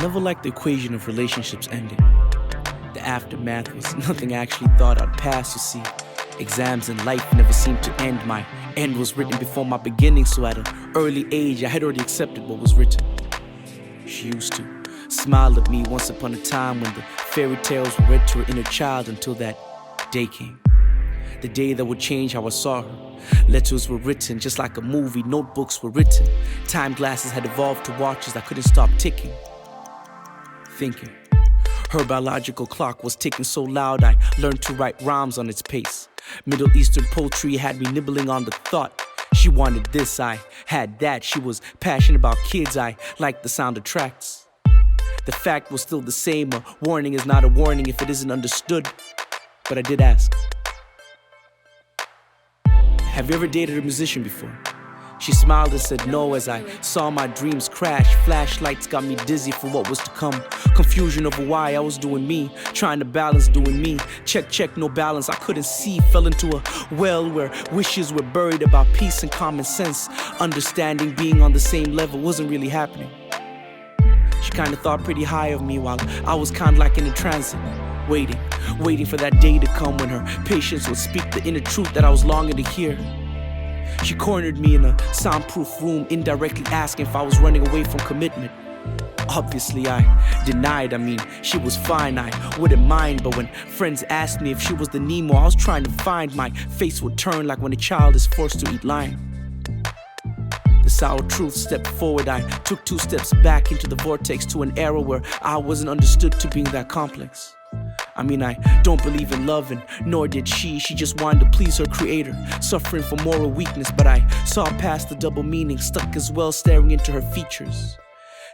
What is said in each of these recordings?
never liked the equation of relationships ending. The aftermath was nothing I actually thought I'd pass, you see. Exams in life never seemed to end. My end was written before my beginning, so at an early age I had already accepted what was written. She used to smile at me once upon a time when the fairy tales were read to her inner child, until that day came. The day that would change how I saw her. Letters were written just like a movie, notebooks were written. Time glasses had evolved to watches that couldn't stop ticking. Thinking. Her biological clock was ticking so loud I learned to write rhymes on its pace. Middle Eastern poetry had me nibbling on the thought. She wanted this, I had that. She was passionate about kids, I liked the sound of tracks. The fact was still the same, a warning is not a warning if it isn't understood. But I did ask, have you ever dated a musician before? She smiled and said no as I saw my dreams crash. Flashlights got me dizzy for what was to come. Confusion over why I was doing me, trying to balance doing me. Check, no balance, I couldn't see. Fell into a well where wishes were buried about peace and common sense. Understanding being on the same level wasn't really happening. She kinda thought pretty high of me while I was kinda like in a transit. Waiting for that day to come when her patience would speak the inner truth that I was longing to hear. She cornered me in a soundproof room, indirectly asking if I was running away from commitment. Obviously I denied. She was fine, I wouldn't mind. But when friends asked me if she was the Nemo I was trying to find, my face would turn like when a child is forced to eat lime. The sour truth stepped forward, I took 2 steps back into the vortex, to an era where I wasn't understood to being that complex. I don't believe in love, and nor did she. She just wanted to please her creator, suffering from moral weakness. But I saw past the double meaning, stuck as well, staring into her features.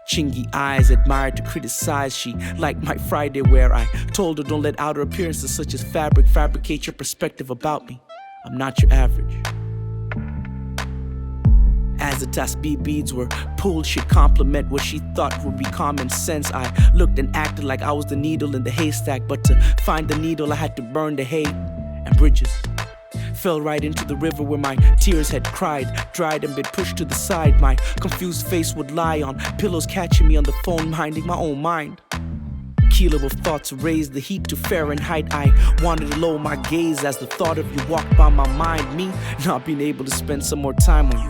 Chingy eyes, admired to criticize. She liked my Friday wear. I told her don't let outer appearances such as fabric fabricate your perspective about me. I'm not your average. As the tasbih beads were pulled, she'd compliment what she thought would be common sense. I looked and acted like I was the needle in the haystack, but to find the needle I had to burn the hay and bridges. Fell right into the river where my tears had cried, dried and been pushed to the side. My confused face would lie on pillows, catching me on the phone, minding my own mind. Kilo of thoughts raised the heat to Fahrenheit. I wanted to lower my gaze as the thought of you walked by my mind. Me not being able to spend some more time on you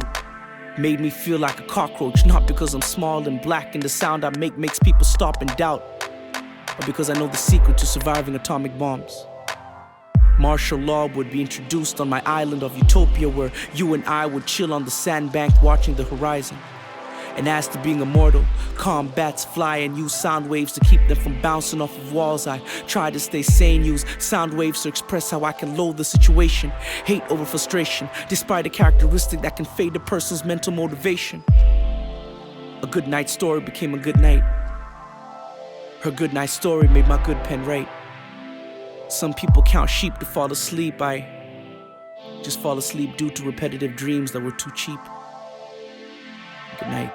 made me feel like a cockroach, not because I'm small and black and the sound I make makes people stop and doubt, but because I know the secret to surviving atomic bombs. Martial law would be introduced on my island of utopia, where you and I would chill on the sandbank watching the horizon. And as to being immortal, calm bats fly and use sound waves to keep them from bouncing off of walls. I try to stay sane, use sound waves to express how I can loathe the situation. Hate over frustration, despite a characteristic that can fade a person's mental motivation. A good night story became a good night. Her good night story made my good pen write. Some people count sheep to fall asleep. I just fall asleep due to repetitive dreams that were too cheap. Good night.